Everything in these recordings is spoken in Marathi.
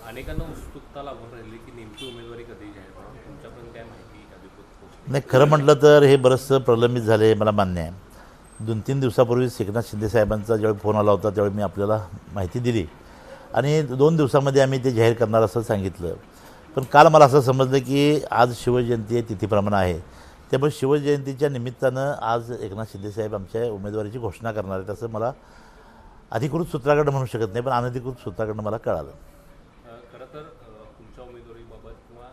अनेकांना उत्सुकता लागून राहिली की नेमकी उमेदवारी कधी जाहीर होणार, तुमच्यापर्यंत काय माहिती अधिकृत पोहोचली? नाही, खरं म्हटलं तर हे बरंचसं प्रलंबित झाले, मला मान्य आहे. 2-3 दिवसापूर्वी एकनाथ शिंदे साहेबांचा ज्यावेळी फोन आला होता त्यावेळी मी आपल्याला माहिती दिली आणि 2 दिवसामध्ये आम्ही ते जाहीर करणार असं सांगितलं. पण काल मला असं समजलं की आज शिवजयंती आहे, तिथीप्रमाणे आहे. त्यामुळे शिवजयंतीच्या निमित्तानं आज एकनाथ शिंदे साहेब आमच्या उमेदवारीची घोषणा करणार आहेत असं मला अधिकृत सूत्राकडनं म्हणू शकत नाही, पण अनधिकृत सूत्राकडनं मला कळालं. खरं तर तुमच्या उमेदवारीबाबत किंवा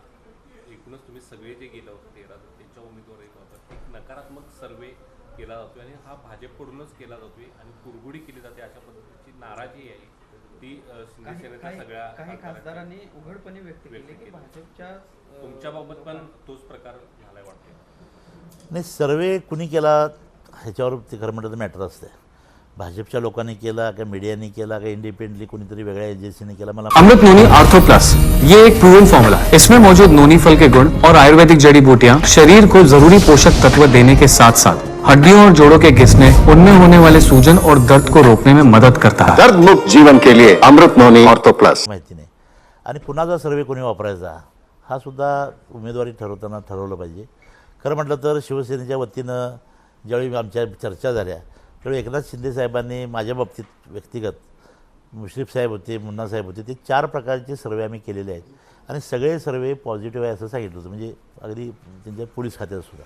एकूणच तुम्ही सगळे जे गेलं होतं 13 त्यांच्या उमेदवारीबाबत एक नकारात्मक सर्वे केला जातोय आणि हा भाजपकडूनच केला जातोय आणि कुरघोडी केली जाते, अशा पद्धतीची नाराजी आहे ती शिवसेनेच्या सगळ्या काही खासदारांनी उघडपणे व्यक्त केली की भाजपच्या तुमच्याबाबत पण तोच प्रकार झालाय वाटते? नाही, सर्वे कुणी केला ह्याच्यावर ते खरं म्हटलं तर मॅटर असते. भाजपच्या लोकांनी केला का मीडियाने केला का इंडिपेंडली कोणीतरी वेगळ्या एजन्सीने केला, मला अमृत नोनी आर्थो प्लस, ये एक प्रूवन फॉर्मूला है। इसमें मौजूद नोनी फल के गुण और आयुर्वेदिक जड़ी बूटियां शरीर को जरूरी पोषक तत्व देने के साथ साथ हड्डियों और जोड़ों के घिसने, उनमें होने वाले सूजन और दर्द को रोकने में मदद करता है। दर्द मुक्त जीवन के लिए अमृत नोनी ऑर्थो प्लस। माहिती नाही. आणि कुणाचा सर्वे कोणी वापरायचा हा सुद्धा उमेदवारी ठरवताना ठरवलं पाहिजे. खरं म्हटलं तर शिवसेनेच्या वतीनं ज्यावेळी आमच्या चर्चा झाल्या त्यावेळी एकनाथ शिंदे साहेबांनी माझ्या बाबतीत व्यक्तिगत मुश्रीफ साहेब होते, मुन्ना साहेब होते, ते 4 प्रकारचे सर्वे आम्ही केलेले आहेत आणि सगळे सर्वे पॉझिटिव्ह आहे असं सांगितलं होतं, म्हणजे अगदी त्यांच्या पोलीस खात्यात सुद्धा.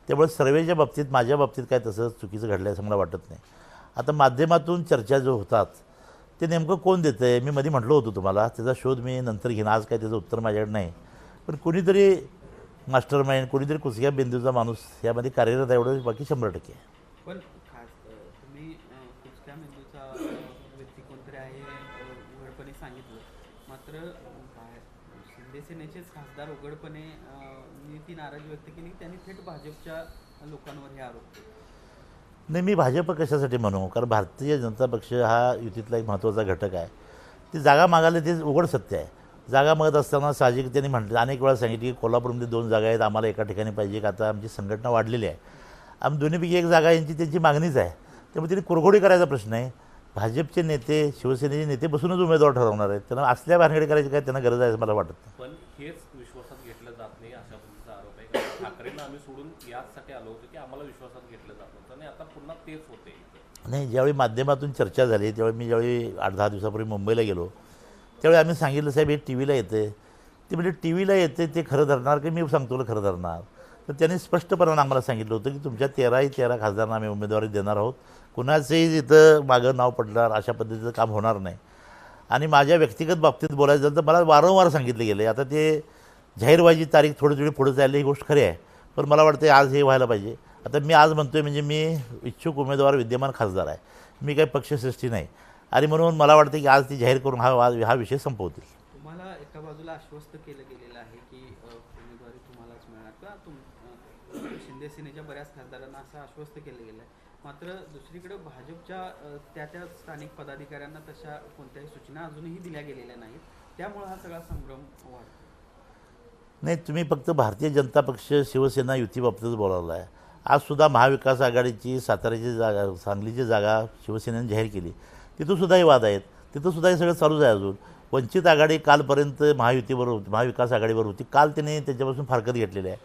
त्यामुळे सर्वेच्या बाबतीत माझ्या बाबतीत काय तसं चुकीचं घडलं आहे असं मला वाटत नाही. आता माध्यमातून चर्चा जो होतात ते नेमकं कोण देतं आहे, मी मध्ये म्हटलं होतं तुम्हाला, त्याचा शोध मी नंतर घेईन, आज काय त्याचं उत्तर माझ्याकडे नाही. पण कुणीतरी मास्टर माइंड, कुणीतरी कुचक्या बिंदूचा माणूस यामध्ये कार्यरत आहे, एवढं बाकी 100% आहे. पण तुम्ही कुचक्या मेंदूचा व्यक्ती कोणतरी आहे उघडपणे सांगितलं, मात्र शिंदे सेनेचेच खासदार उघडपणे ती नाराजी व्यक्त केली की त्यांनी थेट भाजपच्या लोकांवर हे आरोप केले. नाही, मी भाजप कशासाठी म्हणू, कारण भारतीय जनता पक्ष हा युतीतला एक महत्त्वाचा घटक आहे. ती जागा मागायला ते उघड सत्य आहे. जागा मागत असताना साहजिक त्यांनी म्हटलं, अनेक वेळा सांगितलं की कोल्हापूरमध्ये 2 जागा आहेत, आम्हाला एका ठिकाणी पाहिजे, का आता आमची संघटना वाढलेली आहे, आम्ही दोन्हीपैकी एक जागा यांची त्यांची मागणीच आहे. त्यामुळे त्यांनी कुरघोडी करायचा प्रश्न आहे. भाजपचे नेते, शिवसेनेचे नेते बसूनच उमेदवार ठरवणार आहेत, त्यांना असल्या भानगडी करायची काय त्यांना गरज आहे असं मला वाटत नाही. पण हेच विश्वासात घेतलं जात नाही अशा पद्धतीचा आरोप आहे. कारण ठाकरेंना आम्ही सोडून याचसाठी आलो होतो की आम्हाला विश्वासात घेतलं जात नव्हतं आणि आता पुन्हा तेच होते. नाही, ज्यावेळी माध्यमातून चर्चा झाली त्यावेळी मी ज्यावेळी 8-10 दिवसापूर्वी मुंबईला गेलो त्यावेळी आम्ही सांगितलं, साहेब हे टी व्हीला येते, ते म्हणजे टी व्हीला येते ते खरं धरणार की मी सांगतो ना खरं धरणार. तर त्यांनी स्पष्टपणे आम्हाला सांगितलं होतं की तुमच्या 13 खासदारांना आम्ही उमेदवारी देणार आहोत, कुणाचंही इथं मागं नाव पडणार अशा पद्धतीचं काम होणार नाही. आणि माझ्या व्यक्तिगत बाबतीत बोलायचं झालं तर मला वारंवार सांगितलं गेलं, आता ते जाहीर व्हायची तारीख थोडी पुढे जायला ही गोष्ट खरी आहे, पण मला वाटते आज हे व्हायला पाहिजे. आता मी आज म्हणतो आहे म्हणजे मी इच्छुक उमेदवार विद्यमान खासदार आहे, मी काही पक्षश्रेष्ठी नाही, आणि म्हणून मला वाटतं की आज ती जाहीर करून हा विषय संपवतील. तुम्हाला एका बाजूला आश्वस्त केलं गेलेलं आहे की उमेदवारी तुम्हालाच मिळणार का, शिंदे सेनेच्या बऱ्याच खासदारांना असं आश्वस्त केलं गेलं आहे, मात्र दुसरीकडे भाजपच्या त्या स्थानिक पदाधिकाऱ्यांना तशा कोणत्याही सूचना अजूनही दिल्या गेलेल्या नाहीत, त्यामुळे हा सगळा संभ्रम वाढतो. नाही, तुम्ही फक्त भारतीय जनता पक्ष शिवसेना युतीबाबतच बोलावला आहे. आजसुद्धा महाविकास आघाडीची साताऱ्याची जागा, सांगलीची जागा शिवसेनेने जाहीर केली, तिथंसुद्धाही वाद आहेत, तिथंसुद्धा हे सगळं चालूच आहे. अजून वंचित आघाडी कालपर्यंत महायुतीवर होती, महाविकास आघाडीवर होती, काल त्याने त्याच्यापासून फारकत घेतलेली आहे.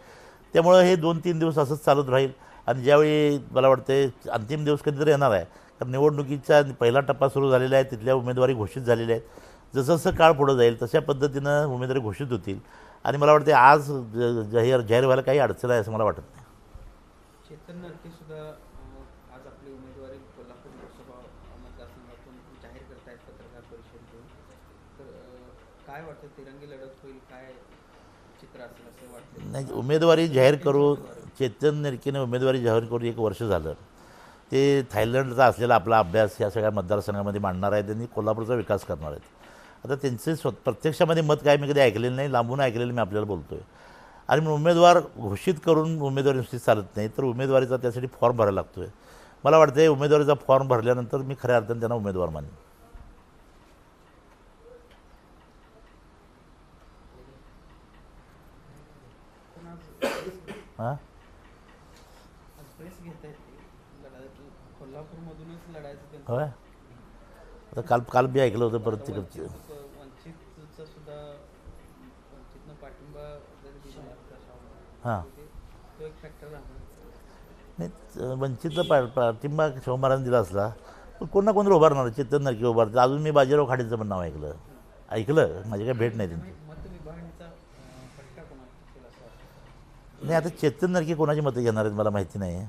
त्यामुळं हे 2-3 दिवस असंच चालत राहील आणि ज्यावेळी मला वाटते अंतिम दिवस कधीतरी येणार आहे, कारण निवडणुकीचा पहिला टप्पा सुरू झालेला आहे, तिथल्या उमेदवारी घोषित झालेल्या आहेत. जसं जसं काळ पुढं जाईल तशा पद्धतीनं उमेदवारी घोषित होतील आणि मला वाटते आज जाहीर व्हायला काही अडचण आहे असं मला वाटत नाही. चेतन नरके सुद्धा आज आपली उमेदवारी कोल्हापूर लोकसभा मतदारसंघातून जाहीर करतायत पत्रकार परिषद घेऊन, तर काय वाटतं, तिरंगी लढत होईल, काय चित्र असेल असं वाटतं? नाही, उमेदवारी जाहीर करून चेतन नरकेने उमेदवारी जाहीर करून 1 वर्ष झालं. ते थायलंडचा असलेला आपला अभ्यास या सगळ्या मतदारसंघामध्ये मांडणार आहे, त्यांनी कोल्हापूरचा विकास करणार आहेत. आता त्यांचे प्रत्यक्षामध्ये मत काय मी कधी ऐकलेलं नाही, लांबून ऐकलेलं मी आपल्याला बोलतो आहे. आणि मग उमेदवार घोषित करून उमेदवारी नुसती चालत नाही, तर उमेदवारीचा त्यासाठी फॉर्म भरायला लागतो आहे. मला वाटतं उमेदवारीचा फॉर्म भरल्यानंतर मी खऱ्या अर्थाने त्यांना उमेदवार मानेन. हां, कोल्हापूरमधूनच लढायचं होय. आता काल मी ऐकलं होतं परत तिकडचं. वंचितचं सुद्धा वंचितनं पाठिंबा जरी दिला हां तो एक फॅक्टर राहणार. नाही वंचितचा पाठिंबा शिवकुमारांनी दिला असला पण कोण ना कोणतरी उभारणार. चेतन नरके उभारतात. अजून मी बाजीराव खाडेचं पण नाव ऐकलं माझी काही भेट नाही त्यांची. मत विभागणीचा फटका कोणाला केला असं वाटतं? नाही आता चेतन नरके कोणाची मतं घेणार आहेत मला माहिती नाही.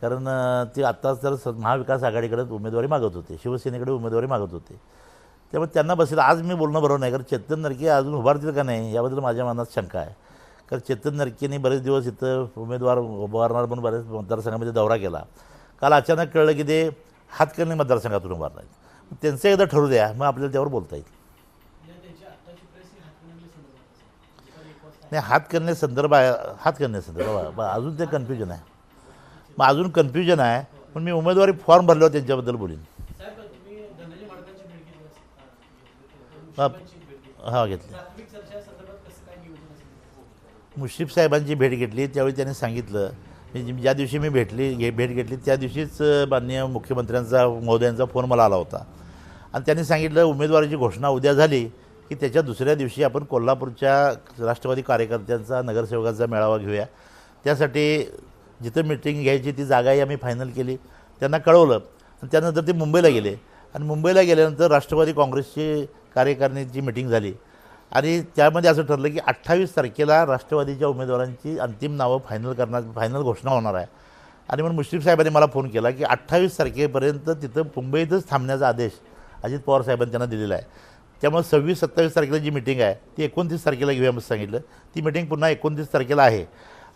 कारण ते आत्ताच तर महाविकास आघाडीकडे उमेदवारी मागत होते, शिवसेनेकडे उमेदवारी मागत होते. त्यामुळे त्यांना बसेल. आज मी बोलणं बरोबर नाही कारण चेतन नरके अजून उभारतील का नाही याबद्दल माझ्या मनात शंका आहे. कारण चेतन नरकेने बरेच दिवस इथं उमेदवार उभारणार पण बरेच मतदारसंघामध्ये दौरा केला. काल अचानक कळलं की ते हातकर्णी मतदारसंघातून उभारणार आहेत. त्यांचं एकदा ठरू द्या मग आपल्याला त्यावर बोलता येईल. नाही हातकर्ण्यासंदर्भात अजून ते कन्फ्युजन आहे. मग अजून कन्फ्युजन आहे पण मी उमेदवारी फॉर्म भरल्यावर त्यांच्याबद्दल बोलीन. हां घेतली. मुश्रीफ साहेबांची भेट घेतली त्यावेळी त्यांनी सांगितलं ज्या दिवशी मी भेट घेतली त्या दिवशीच माननीय मुख्यमंत्र्यांचा महोदयांचा फोन मला आला होता आणि त्यांनी सांगितलं उमेदवारीची घोषणा उद्या झाली की त्याच्या दुसऱ्या दिवशी आपण कोल्हापूरच्या राष्ट्रवादी कार्यकर्त्यांचा नगरसेवकांचा मेळावा घेऊया. त्यासाठी जिथं मिटिंग घ्यायची ती जागाही आम्ही फायनल केली. त्यांना कळवलं आणि त्यानंतर ते मुंबईला गेले आणि मुंबईला गेल्यानंतर राष्ट्रवादी काँग्रेसची कार्यकारिणीची मिटिंग झाली आणि त्यामध्ये असं ठरलं की 28 तारखेला राष्ट्रवादीच्या उमेदवारांची अंतिम नावं फायनल घोषणा होणार आहे. आणि म्हणून मुश्रीफ साहेबांनी मला फोन केला की 28 तारखेपर्यंत तिथं मुंबईतच थांबण्याचा आदेश अजित पवार साहेबांनी त्यांना दिलेला आहे. त्यामुळे 26-27 तारखेला जी मिटिंग आहे ती 29 तारखेला घेऊया असं सांगितलं. ती मिटिंग पुन्हा 29 तारखेला आहे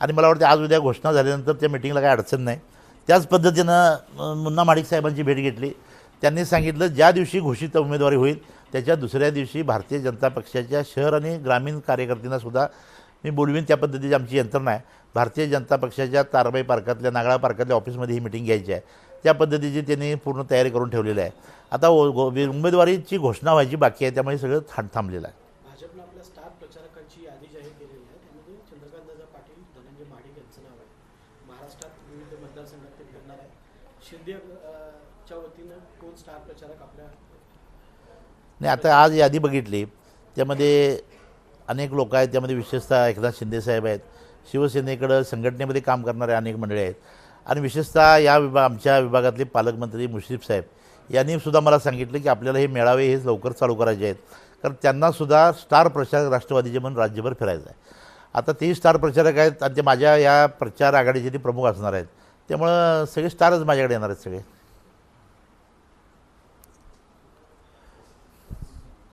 आणि मला वाटतं आज उद्या घोषणा झाल्यानंतर त्या मिटिंगला काही अडचण नाही. त्याच पद्धतीनं मुन्ना माडिक साहेबांची भेट घेतली. त्यांनी सांगितलं ज्या दिवशी घोषित उमेदवारी होईल त्याच्या दुसऱ्या दिवशी भारतीय जनता पक्षाच्या शहर आणि ग्रामीण कार्यकर्त्यांनासुद्धा मी बोलवीन. त्या पद्धतीची आमची यंत्रणा आहे. भारतीय जनता पक्षाच्या तारबाई पार्कातल्या नागळा पार्कातल्या ऑफिसमध्ये ही मिटिंग घ्यायची आहे. त्या पद्धतीची त्यांनी पूर्ण तयारी करून ठेवलेली आहे. आता उमेदवारीची घोषणा व्हायची बाकी आहे त्यामुळे सगळं थांबलेलं आहे. भाजपनं आपल्या स्टार प्रचारकांची यादी जाहीर केलेली आहे. त्यामध्ये चंद्रकांतदादा पाटील, धनंजय महाडिक यांचं नाव आहे. महाराष्ट्रात विविध मतदारसंघात ते फिरणार आहे. शिंदेच्या वतीनं कोण स्टार प्रचारक आपल्या नाही आता आज यादी बघितली त्यामध्ये अनेक लोक आहेत. त्यामध्ये विशेषतः एकनाथ शिंदेसाहेब आहेत. शिवसेनेकडं संघटनेमध्ये काम करणारे अनेक मंडळी आहेत आणि विशेषतः या आमच्या विभागातले पालकमंत्री मुश्रीफ साहेब यांनी सुद्धा मला सांगितलं की आपल्याला हे मेळावे हे लवकर चालू करायचे आहेत कारण त्यांनासुद्धा स्टार प्रचारक राष्ट्रवादीचे म्हणून राज्यभर फिरायचं आहे. आता ते स्टार प्रचारक आहेत आणि ते माझ्या या प्रचार आघाडीचे ते प्रमुख असणार आहेत. त्यामुळं सगळे स्टारच माझ्याकडे येणार आहेत सगळे.